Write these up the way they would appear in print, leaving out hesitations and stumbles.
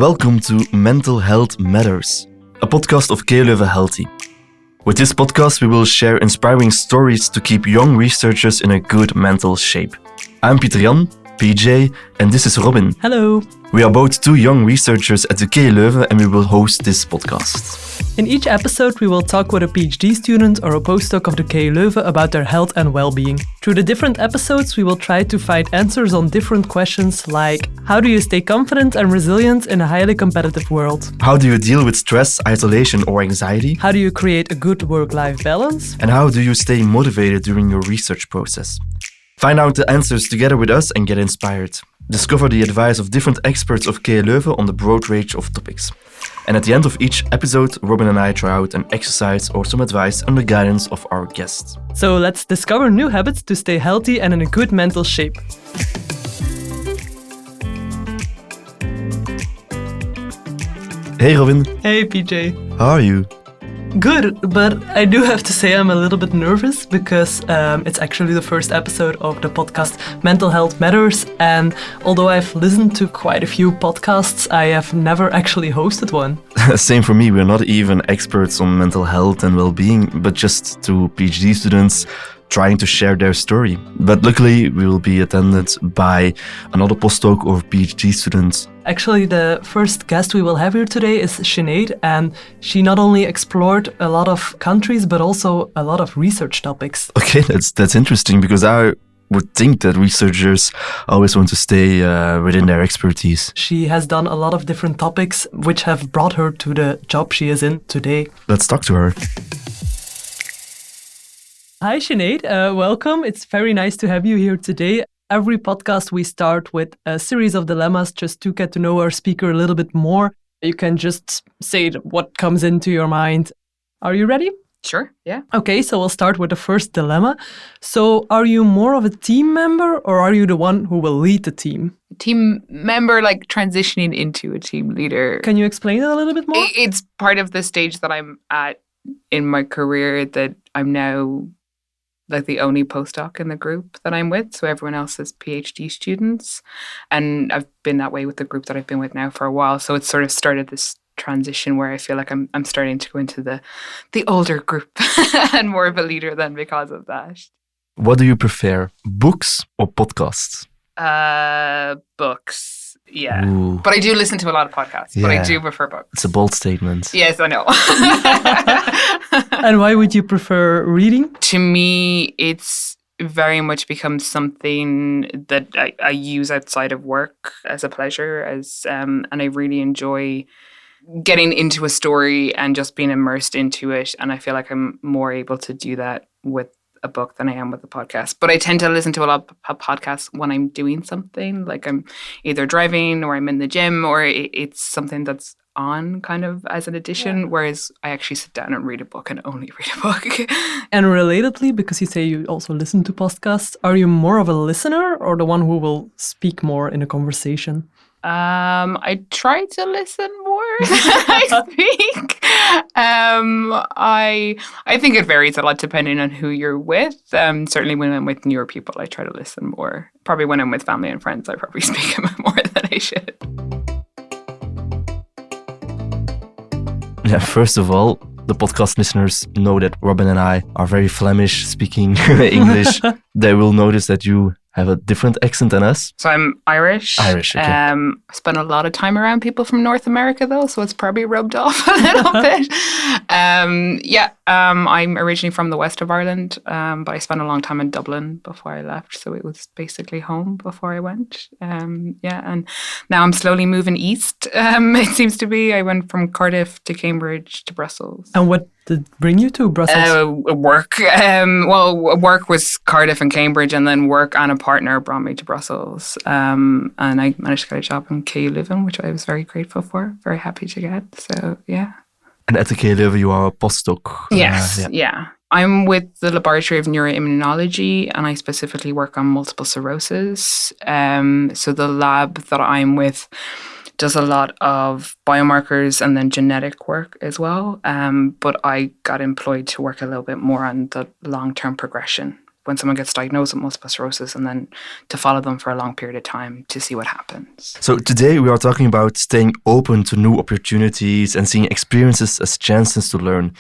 Welcome to Mental Health Matters, a podcast of KU Leuven Healthy. With this podcast, we will share inspiring stories to keep young researchers in a good mental shape. I'm Jan, PJ, and this is Robyn. Hello. We are both two young researchers at the KU Leuven and we will host this podcast. In each episode, we will talk with a PhD student or a postdoc of the KU Leuven about their health and well-being. Through the different episodes, we will try to find answers on different questions like: how do you stay confident and resilient in a highly competitive world? How do you deal with stress, isolation, or anxiety? How do you create a good work-life balance? And how do you stay motivated during your research process? Find out the answers together with us and get inspired. Discover the advice of different experts of KU Leuven on the broad range of topics. And at the end of each episode, Robyn and I try out an exercise or some advice under guidance of our guests. So let's discover new habits to stay healthy and in a good mental shape. Hey Robyn. Hey PJ. How are you? Good, but I do have to say I'm a little bit nervous because it's actually the first episode of the podcast Mental Health Matters, and although I've listened to quite a few podcasts, I have never actually hosted one. Same for me. We're not even experts on mental health and well-being, but just two PhD students trying to share their story. But luckily, we will be attended by another postdoc or PhD student. Actually, the first guest we will have here today is Sinéad, and she not only explored a lot of countries, but also a lot of research topics. Okay, that's interesting, because I would think that researchers always want to stay within their expertise. She has done a lot of different topics, which have brought her to the job she is in today. Let's talk to her. Hi, Sinéad. Welcome. It's very nice to have you here today. Every podcast we start with a series of dilemmas just to get to know our speaker a little bit more. You can just say what comes into your mind. Are you ready? Sure, yeah. Okay, so we'll start with the first dilemma. So are you more of a team member or are you the one who will lead the team? Team member, like transitioning into a team leader. Can you explain it a little bit more? It's part of the stage that I'm at in my career, that I'm now like the only postdoc in the group that I'm with. So everyone else is PhD students. And I've been that way with the group that I've been with now for a while. So it's sort of started this transition where I feel like I'm starting to go into the older group and more of a leader then because of that. What do you prefer, books or podcasts? Books. Yeah. Ooh. But I do listen to a lot of podcasts, but I do prefer books. It's a bold statement. Yes, I know. And why would you prefer reading? To me, it's very much become something that I use outside of work as a pleasure, and I really enjoy getting into a story and just being immersed into it. And I feel like I'm more able to do that with a book than I am with a podcast. But I tend to listen to a lot of podcasts when I'm doing something, like I'm either driving or I'm in the gym, or it's something that's on kind of as an addition, whereas I actually sit down and read a book and only read a book. And relatedly, because you say you also listen to podcasts, are you more of a listener or the one who will speak more in a conversation? I try to listen more than I speak. I think it varies a lot depending on who you're with. Certainly when I'm with newer people, I try to listen more. Probably when I'm with family and friends, I probably speak a bit more than I should. Yeah, first of all, the podcast listeners know that Robyn and I are very Flemish speaking English. They will notice that you have a different accent than us. So I'm Irish. Irish, okay. I spent a lot of time around people from North America though, so it's probably rubbed off a little bit. I'm originally from the west of Ireland, but I spent a long time in Dublin before I left, so it was basically home before I went. And now I'm slowly moving east. It seems to be. I went from Cardiff to Cambridge to Brussels. And what did bring you to Brussels? Work. Work was Cardiff and Cambridge, and then work and a partner brought me to Brussels. And I managed to get a job in KU Leuven, which I was very grateful for, very happy to get. So, yeah. And at the KU Leuven, you are a postdoc. Yes, yeah. I'm with the Laboratory of Neuroimmunology, and I specifically work on multiple sclerosis. So the lab that I'm with does a lot of biomarkers and then genetic work as well. But I got employed to work a little bit more on the long-term progression when someone gets diagnosed with multiple sclerosis, and then to follow them for a long period of time to see what happens. So today we are talking about staying open to new opportunities and seeing experiences as chances to learn.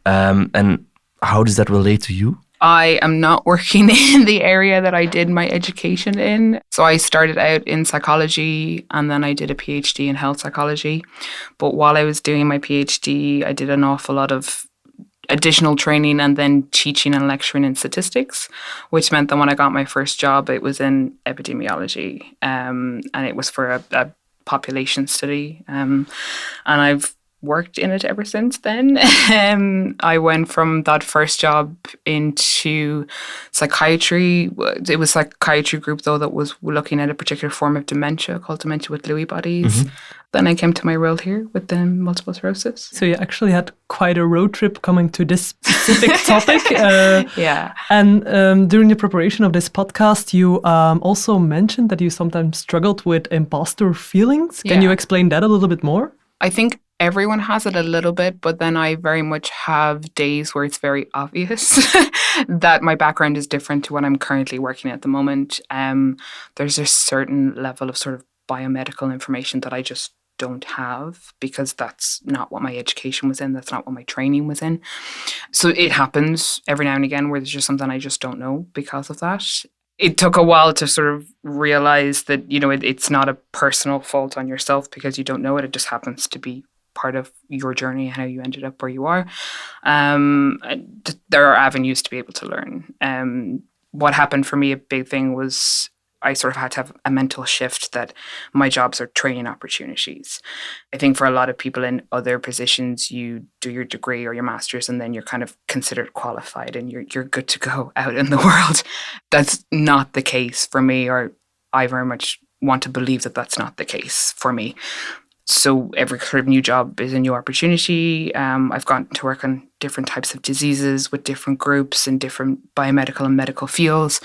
And how does that relate to you? I am not working in the area that I did my education in. So I started out in psychology and then I did a PhD in health psychology. But while I was doing my PhD, I did an awful lot of additional training and then teaching and lecturing in statistics, which meant that when I got my first job, it was in epidemiology, and it was for a population study. And I've worked in it ever since then. I went from that first job into psychiatry. It was a psychiatry group, though, that was looking at a particular form of dementia called dementia with Lewy bodies. Mm-hmm. Then I came to my role here with the multiple sclerosis. So you actually had quite a road trip coming to this specific topic. Yeah. And during the preparation of this podcast, you also mentioned that you sometimes struggled with imposter feelings. Can you explain that a little bit more? I think everyone has it a little bit, but then I very much have days where it's very obvious that my background is different to what I'm currently working at the moment. There's a certain level of sort of biomedical information that I just don't have because that's not what my education was in. That's not what my training was in. So it happens every now and again where there's just something I just don't know because of that. It took a while to sort of realize that, it's not a personal fault on yourself because you don't know it. It just happens to be part of your journey and how you ended up where you are. There are avenues to be able to learn. What happened for me, a big thing was I sort of had to have a mental shift that my jobs are training opportunities. I think for a lot of people in other positions, you do your degree or your master's and then you're kind of considered qualified and you're good to go out in the world. That's not the case for me, or I very much want to believe that that's not the case for me. So every sort of new job is a new opportunity. I've gotten to work on different types of diseases with different groups in different biomedical and medical fields.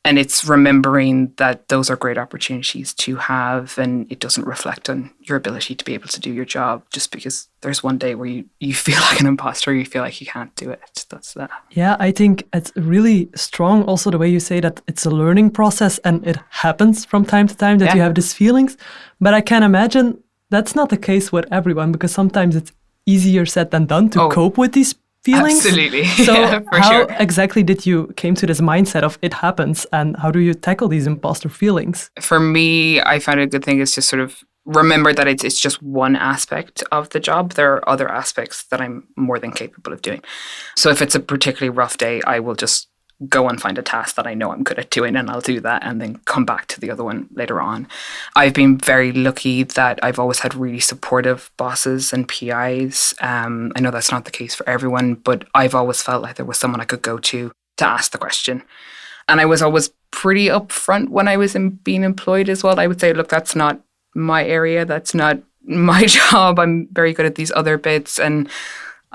And it's remembering that those are great opportunities to have, and it doesn't reflect on your ability to be able to do your job just because there's one day where you feel like an imposter, you feel like you can't do it. That's that. Yeah, I think it's really strong also the way you say that it's a learning process and it happens from time to time that you have these feelings. But I can imagine that's not the case with everyone because sometimes it's easier said than done to cope with these feelings. Absolutely. So how exactly did you came to this mindset of it happens, and how do you tackle these imposter feelings? For me, I found a good thing is to sort of remember that it's just one aspect of the job. There are other aspects that I'm more than capable of doing. So if it's a particularly rough day, I will just go and find a task that I know I'm good at doing and I'll do that and then come back to the other one later on. I've been very lucky that I've always had really supportive bosses and PIs. I know that's not the case for everyone, but I've always felt like there was someone I could go to ask the question. And I was always pretty upfront when I was being employed as well. I would say, look, that's not my area. That's not my job. I'm very good at these other bits. And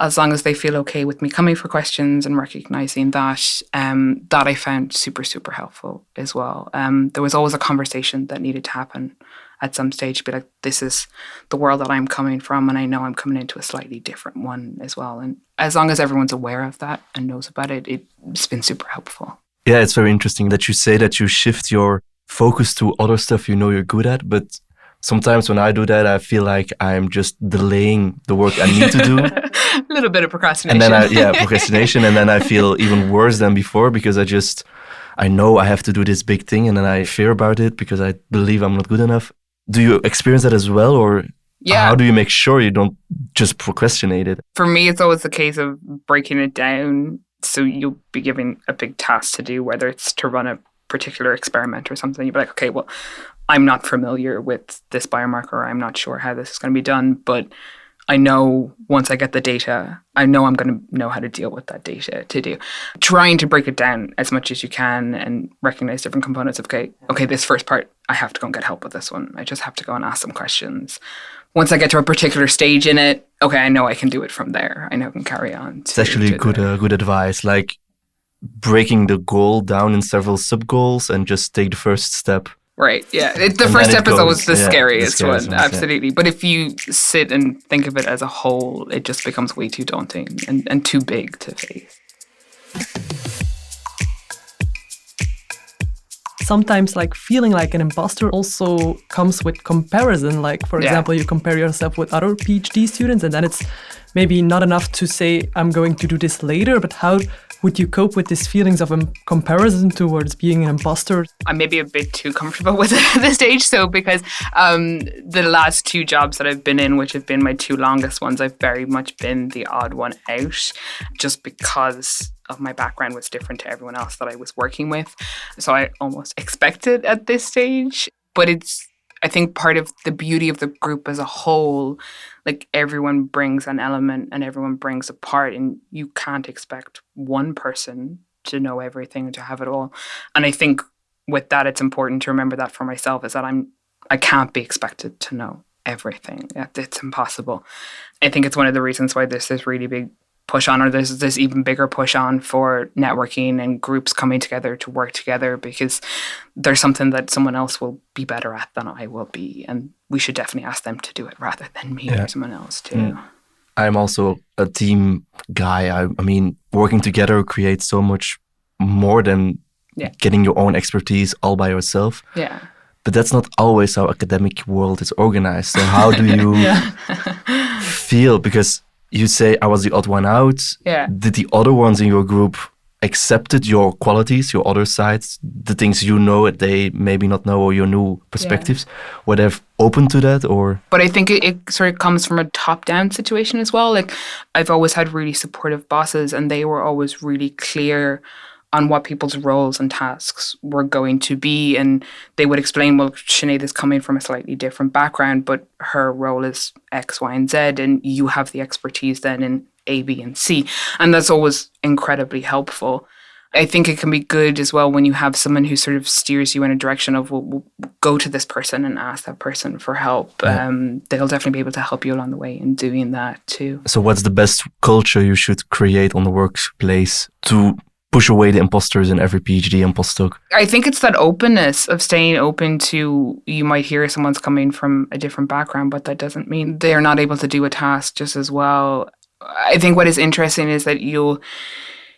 as long as they feel okay with me coming for questions and recognizing that, that I found super, super helpful as well. There was always a conversation that needed to happen at some stage, be like, this is the world that I'm coming from, and I know I'm coming into a slightly different one as well. And as long as everyone's aware of that and knows about it, it's been super helpful. Yeah, it's very interesting that you say that you shift your focus to other stuff you know you're good at, but sometimes when I do that, I feel like I'm just delaying the work I need to do. A little bit of procrastination. And then procrastination. And then I feel even worse than before because I know I have to do this big thing and then I fear about it because I believe I'm not good enough. Do you experience that as well? Or how do you make sure you don't just procrastinate it? For me, it's always the case of breaking it down. So you'll be given a big task to do, whether it's to run a particular experiment or something. You'll be like, okay, well, I'm not familiar with this biomarker. I'm not sure how this is going to be done, but I know once I get the data, I know I'm going to know how to deal with that data to do. Trying to break it down as much as you can and recognize different components of, okay, this first part, I have to go and get help with this one. I just have to go and ask some questions. Once I get to a particular stage in it, okay, I know I can do it from there. I know I can carry on. It's actually good advice. Like breaking the goal down in several sub-goals and just take the first step. Right, yeah. The first step is always the scariest one, absolutely. But if you sit and think of it as a whole, it just becomes way too daunting and too big to face. sometimes like feeling like an imposter also comes with comparison. Like, for example, you compare yourself with other PhD students, and then it's maybe not enough to say, I'm going to do this later, but how would you cope with these feelings of comparison towards being an imposter? I'm maybe a bit too comfortable with it at this stage. So because the last 2 jobs that I've been in, which have been my 2 longest ones, I've very much been the odd one out just because of my background was different to everyone else that I was working with. So I almost expect it at this stage. But it's, I think, part of the beauty of the group as a whole. Like, everyone brings an element and everyone brings a part, and you can't expect one person to know everything and to have it all. And I think with that, it's important to remember that for myself, is that I can't be expected to know everything. It's impossible. I think it's one of the reasons why there's this really big push on, or there's this even bigger push on for networking and groups coming together to work together, because there's something that someone else will be better at than I will be. And we should definitely ask them to do it rather than me or someone else too. I'm also a team guy. I mean, working together creates so much more than getting your own expertise all by yourself. Yeah. But that's not always how academic world is organized. So how do you feel? Because you say I was the odd one out. Yeah. Did the other ones in your group accepted your qualities, your other sides, the things you know that they maybe not know, or your new perspectives? Were they open to that, or? But I think it sort of comes from a top-down situation as well. Like, I've always had really supportive bosses, and they were always really clear on what people's roles and tasks were going to be. And they would explain, well, Sinéad is coming from a slightly different background, but her role is X, Y, and Z, and you have the expertise then in A, B, and C. And that's always incredibly helpful. I think it can be good as well when you have someone who sort of steers you in a direction of, well, we'll go to this person and ask that person for help. They'll definitely be able to help you along the way in doing that too. So what's the best culture you should create on the workplace to push away the imposters in every PhD and postdoc? I think it's that openness of staying open to, you might hear someone's coming from a different background, but that doesn't mean they're not able to do a task just as well. I think what is interesting is that you'll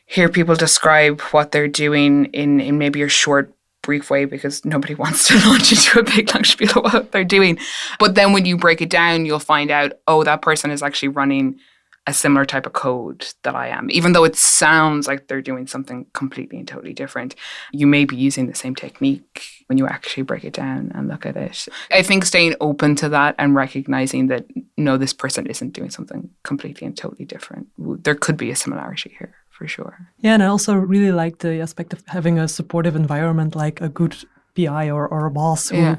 hear people describe what they're doing in maybe a short, brief way, because nobody wants to launch into a big long spiel of what they're doing. But then when you break it down, you'll find out, oh, that person is actually running a similar type of code that I am. Even though it sounds like they're doing something completely and totally different, you may be using the same technique when you actually break it down and look at it. I think staying open to that and recognizing that, no, this person isn't doing something completely and totally different. There could be a similarity here, for sure. Yeah, and I also really like the aspect of having a supportive environment, like a good PI or a boss who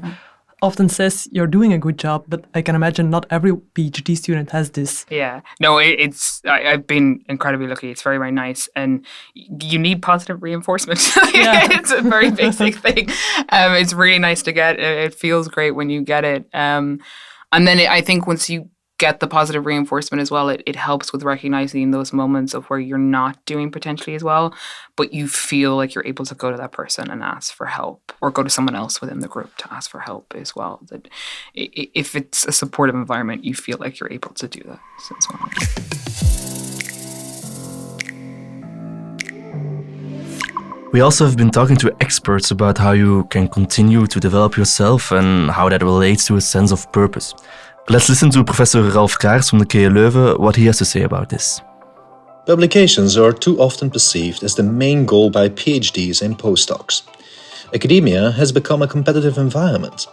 often says you're doing a good job, but I can imagine not every PhD student has this. Yeah. No, I've been incredibly lucky. It's very, very nice. And you need positive reinforcement. It's a very basic thing. It's really nice to get. It feels great when you get it. And then I think once you get the positive reinforcement as well, it helps with recognizing those moments of where you're not doing potentially as well, but you feel like you're able to go to that person and ask for help, or go to someone else within the group to ask for help as well. That if it's a supportive environment, you feel like you're able to do that as well. We also have been talking to experts about how you can continue to develop yourself and how that relates to a sense of purpose. Let's listen to Professor Ralf Kraers from the KU Leuven, what he has to say about this. Publications are too often perceived as the main goal by PhDs and postdocs. Academia has become a competitive environment.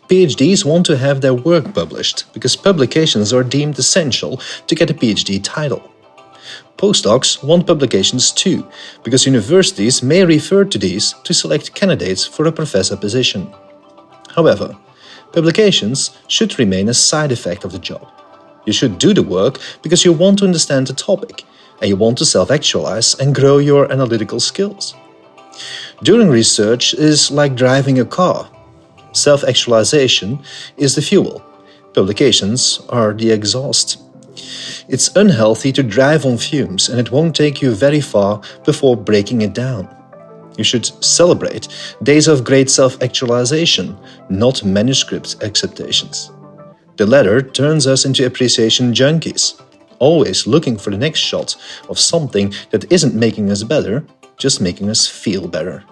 PhDs want to have their work published because publications are deemed essential to get a PhD title. Postdocs want publications too, because universities may refer to these to select candidates for a professor position. However, publications should remain a side effect of the job. You should do the work because you want to understand the topic, and you want to self-actualize and grow your analytical skills. Doing research is like driving a car. Self-actualization is the fuel. Publications are the exhaust. It's unhealthy to drive on fumes, and it won't take you very far before breaking it down. You should celebrate days of great self-actualization, not manuscript acceptations. The latter turns us into appreciation junkies, always looking for the next shot of something that isn't making us better, just making us feel better.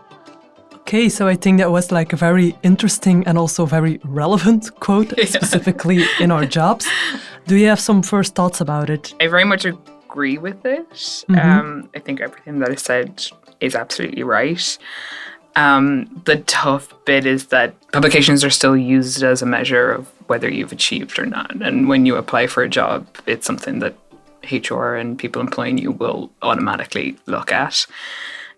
Okay, so I think that was like a very interesting and also very relevant quote, specifically in our jobs. Do you have some first thoughts about it? I very much agree with it. I think everything that I said is absolutely right. The tough bit is that publications are still used as a measure of whether you've achieved or not. And when you apply for a job, it's something that HR and people employing you will automatically look at.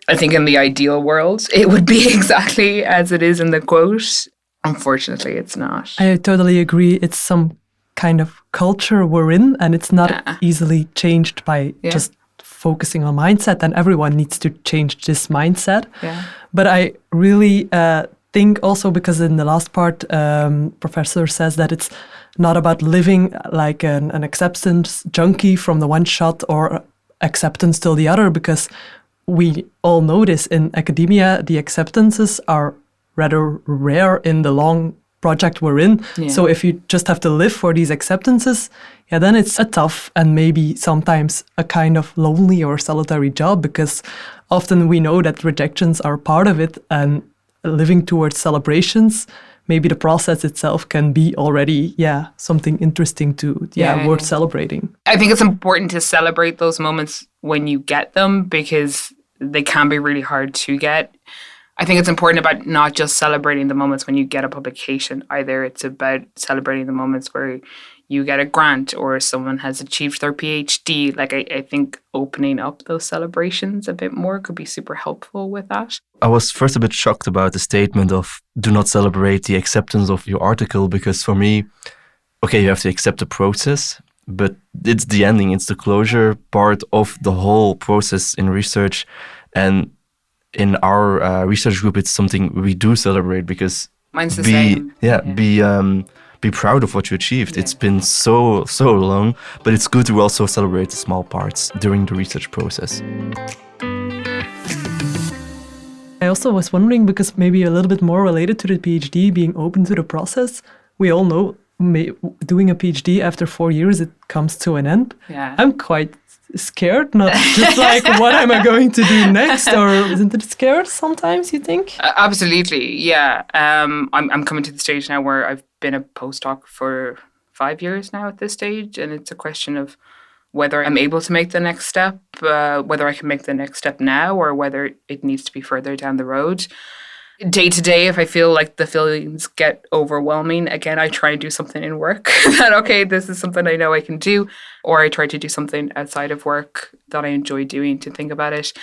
I think in the ideal world, it would be exactly as it is in the quote. Unfortunately, it's not. I totally agree. It's some kind of culture we're in, and it's not easily changed by just focusing on mindset, and everyone needs to change this mindset. Yeah. But I really think also, because in the last part, Professor says that it's not about living like an acceptance junkie from the one shot or acceptance till the other, because we all notice in academia, the acceptances are rather rare in the long project we're in. Yeah. So if you just have to live for these acceptances, then it's a tough and maybe sometimes a kind of lonely or solitary job, because often we know that rejections are part of it, and living towards celebrations, maybe the process itself can be already, something interesting to, worth celebrating. I think it's important to celebrate those moments when you get them, because they can be really hard to get. I think it's important about not just celebrating the moments when you get a publication either. It's about celebrating the moments where you get a grant or someone has achieved their PhD. Like, I think opening up those celebrations a bit more could be super helpful with that. I was first a bit shocked about the statement of do not celebrate the acceptance of your article, because for me, okay, you have to accept the process, but it's the ending, it's the closure part of the whole process in research. And in our research group, it's something we do celebrate, because mine's the same. Be proud of what you achieved. It's been so long, but it's good to also celebrate the small parts during the research process. I also was wondering, because maybe a little bit more related to the PhD being open to the process, we all know doing a PhD after 4 years, it comes to an end. Yeah. I'm quite scared, not just like what am I going to do next, or isn't it scared sometimes, you think? Absolutely, yeah. I'm coming to the stage now where I've been a postdoc for 5 years now at this stage, and it's a question of whether I'm able to make the next step, whether I can make the next step now, or whether it needs to be further down the road. Day to day, if I feel like the feelings get overwhelming, again, I try and do something in work that, okay, this is something I know I can do, or I try to do something outside of work that I enjoy doing to think about it.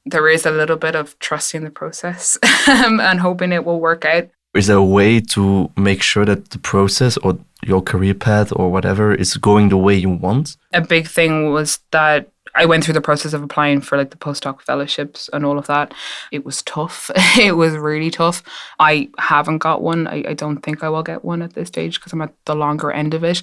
There is a little bit of trusting the process and hoping it will work out. Is there a way to make sure that the process or your career path or whatever is going the way you want? A big thing was that I went through the process of applying for like the postdoc fellowships and all of that. It was tough. It was really tough. I haven't got one. I don't think I will get one at this stage because I'm at the longer end of it.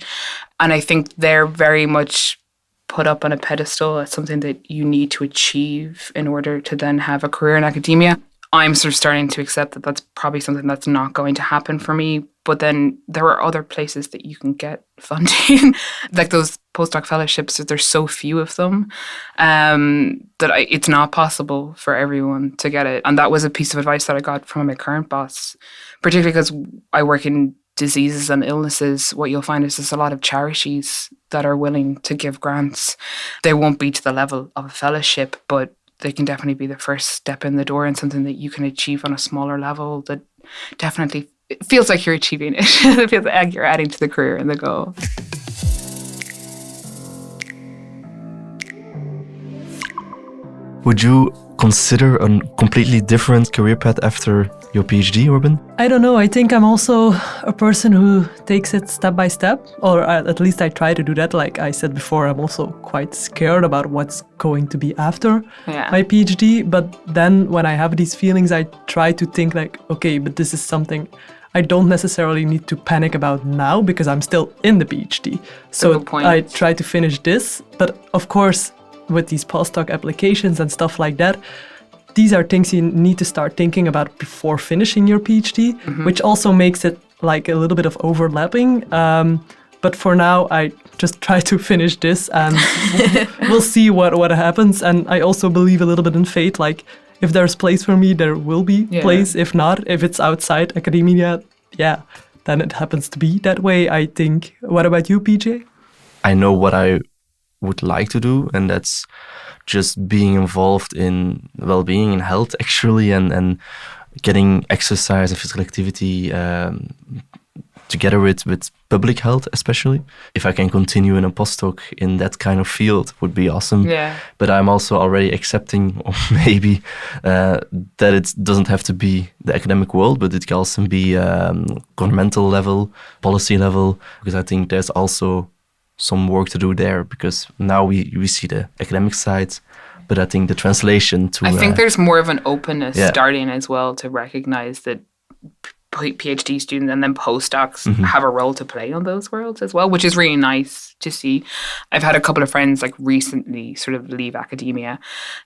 And I think they're very much put up on a pedestal as something that you need to achieve in order to then have a career in academia. I'm sort of starting to accept that that's probably something that's not going to happen for me. But then there are other places that you can get funding, like those postdoc fellowships. There's so few of them that it's not possible for everyone to get it. And that was a piece of advice that I got from my current boss, particularly because I work in diseases and illnesses. What you'll find is there's a lot of charities that are willing to give grants. They won't be to the level of a fellowship, but they can definitely be the first step in the door and something that you can achieve on a smaller level that definitely it feels like you're achieving it. It feels like you're adding to the career and the goal. Would you consider a completely different career path after your PhD, Robyn? I don't know. I think I'm also a person who takes it step by step, or at least I try to do that. Like I said before, I'm also quite scared about what's going to be after my PhD. But then when I have these feelings, I try to think like, okay, but this is something I don't necessarily need to panic about now because I'm still in the PhD. So I try to finish this. But of course, with these postdoc applications and stuff like that, these are things you need to start thinking about before finishing your PhD, which also makes it like a little bit of overlapping. But for now, I just try to finish this and we'll see what happens. And I also believe a little bit in fate. Like if there's place for me, there will be Yeah. place. If not, if it's outside academia, then it happens to be that way, I think. What about you, PJ? I know what I would like to do, and that's just being involved in well-being and health, actually, and getting exercise and physical activity together with public health, especially. If I can continue in a postdoc in that kind of field, would be awesome. Yeah. But I'm also already accepting, or maybe, that it doesn't have to be the academic world, but it can also be governmental level, policy level, because I think there's also some work to do there, because now we see the academic side, but I think the translation to... I think there's more of an openness Yeah. starting as well to recognize that PhD students and then postdocs have a role to play on those worlds as well, which is really nice to see. I've had a couple of friends like recently sort of leave academia.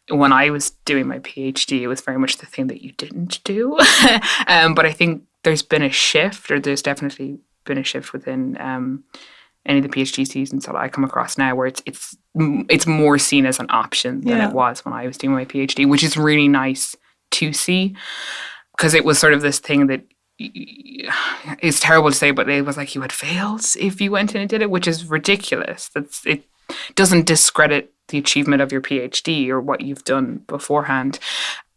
When I was doing my PhD, it was very much the thing that you didn't do. But I think there's been a shift, or there's definitely been a shift within any of the PhD students that I come across now, where it's more seen as an option than it was when I was doing my PhD, which is really nice to see, because it was sort of this thing that it's terrible to say, but it was like you had failed if you went in and did it, which is ridiculous. It doesn't discredit the achievement of your PhD or what you've done beforehand.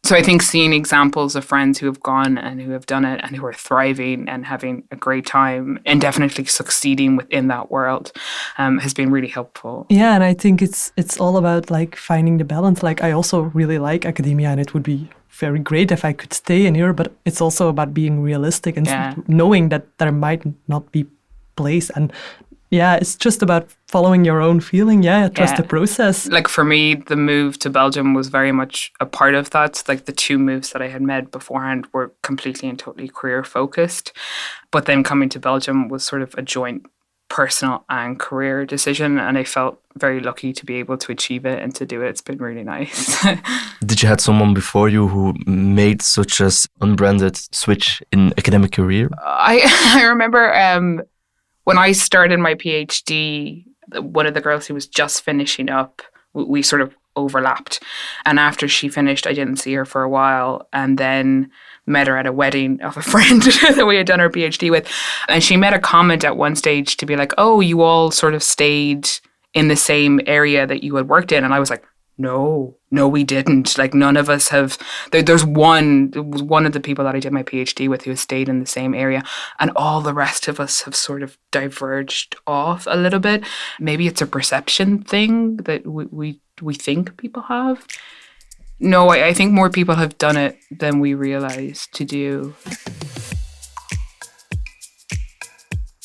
So I think seeing examples of friends who have gone and who have done it and who are thriving and having a great time and definitely succeeding within that world has been really helpful. Yeah, and I think it's all about like finding the balance. Like I also really like academia, and it would be very great if I could stay in here, but it's also about being realistic and knowing that there might not be place. And it's just about following your own feeling. Trust the process. Like for me, the move to Belgium was very much a part of that. Like the two moves that I had made beforehand were completely and totally career focused. But then coming to Belgium was sort of a joint personal and career decision, and I felt very lucky to be able to achieve it and to do it. It's been really nice. Did you have someone before you who made such an unbranded switch in academic career? I remember when I started my PhD, one of the girls who was just finishing up, we sort of overlapped. And after she finished, I didn't see her for a while, and then met her at a wedding of a friend that we had done our PhD with. And she made a comment at one stage to be like, oh, you all sort of stayed in the same area that you had worked in. And I was like, no, we didn't. Like none of us have. There's one of the people that I did my PhD with who has stayed in the same area, and all the rest of us have sort of diverged off a little bit. Maybe it's a perception thing that we think people have. No, I think more people have done it than we realize to do.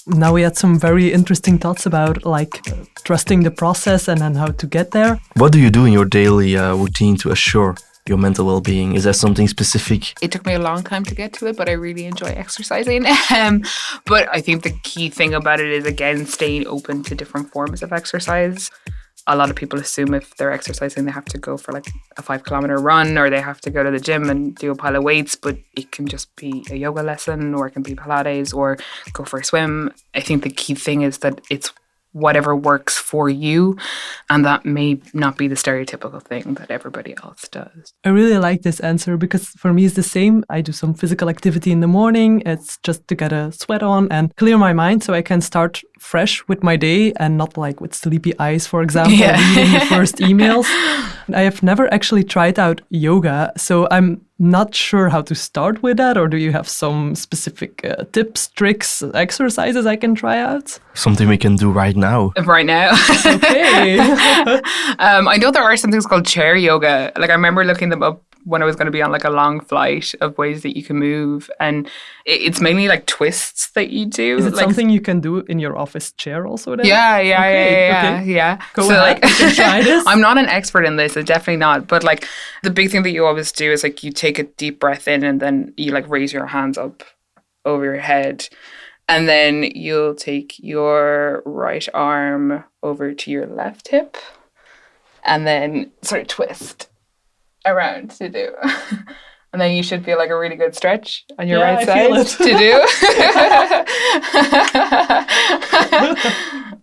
Now we had some very interesting thoughts about like trusting the process and then how to get there. What do you do in your daily routine to assure your mental well-being? Is there something specific? It took me a long time to get to it, but I really enjoy exercising. But I think the key thing about it is, again, staying open to different forms of exercise. A lot of people assume if they're exercising, they have to go for like a 5-kilometer run, or they have to go to the gym and do a pile of weights, but it can just be a yoga lesson, or it can be Pilates, or go for a swim. I think the key thing is that it's whatever works for you, and that may not be the stereotypical thing that everybody else does. I really like this answer, because for me it's the same. I do some physical activity in the morning. It's just to get a sweat on and clear my mind so I can start fresh with my day and not like with sleepy eyes, for example, reading the first emails. I have never actually tried out yoga, so I'm not sure how to start with that. Or do you have some specific tips, tricks, exercises I can try out? Something we can do right now. Right now. Okay. I know there are some things called chair yoga. Like I remember looking them up when I was going to be on like a long flight of ways that you can move, and it's mainly like twists that you do. Is it like, something you can do in your office chair also then? Yeah. Go ahead, you can try this. I'm not an expert in this, it's definitely not, but like the big thing that you always do is like you take a deep breath in, and then you like raise your hands up over your head, and then you'll take your right arm over to your left hip, and then sort of twist around to do. And then you should feel like a really good stretch on your right side to do.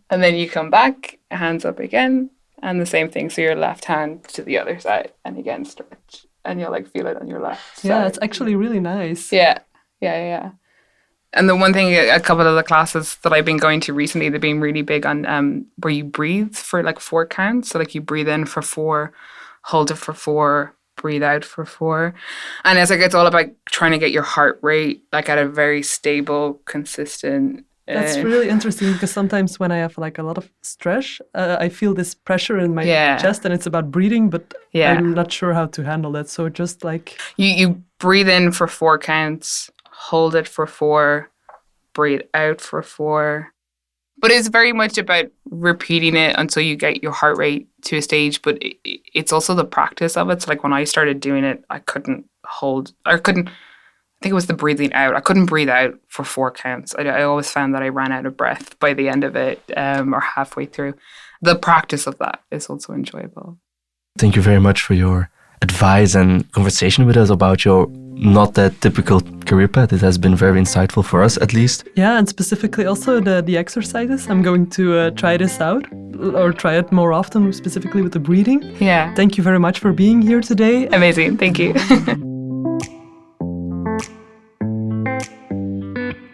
And then you come back, hands up again, and the same thing. So your left hand to the other side, and again stretch. and you'll like feel it on your left side. Yeah, it's actually really nice. Yeah. And the one thing, a couple of the classes that I've been going to recently, they've been really big on where you breathe for like 4 counts. So like you breathe in for 4, hold it for 4, breathe out for 4. And it's like, it's all about trying to get your heart rate like at a very stable, consistent. That's really interesting because sometimes when I have like a lot of stress, I feel this pressure in my chest and it's about breathing, but I'm not sure how to handle that. So just like... You breathe in for 4 counts, hold it for 4, breathe out for 4. But it's very much about repeating it until you get your heart rate to a stage. But it's also the practice of it. So like when I started doing it, I think it was the breathing out. I couldn't breathe out for 4 counts. I always found that I ran out of breath by the end of it or halfway through. The practice of that is also enjoyable. Thank you very much for your advice and conversation with us about your not that typical career path. It has been very insightful for us, at least. Yeah, and specifically also the exercises. I'm going to try this out or try it more often, specifically with the breathing. Yeah. Thank you very much for being here today. Amazing. Thank you.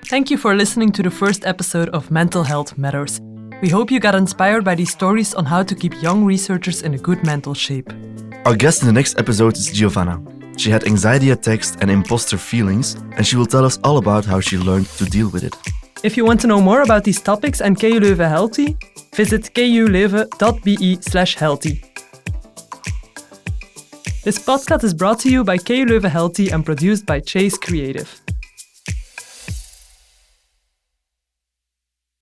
Thank you for listening to the first episode of Mental Health Matters. We hope you got inspired by these stories on how to keep young researchers in a good mental shape. Our guest in the next episode is Giovanna. She had anxiety attacks and imposter feelings, and she will tell us all about how she learned to deal with it. If you want to know more about these topics and KU Leuven Healthy, visit kuleuven.be/healthy. This podcast is brought to you by KU Leuven Healthy and produced by Chase Creative.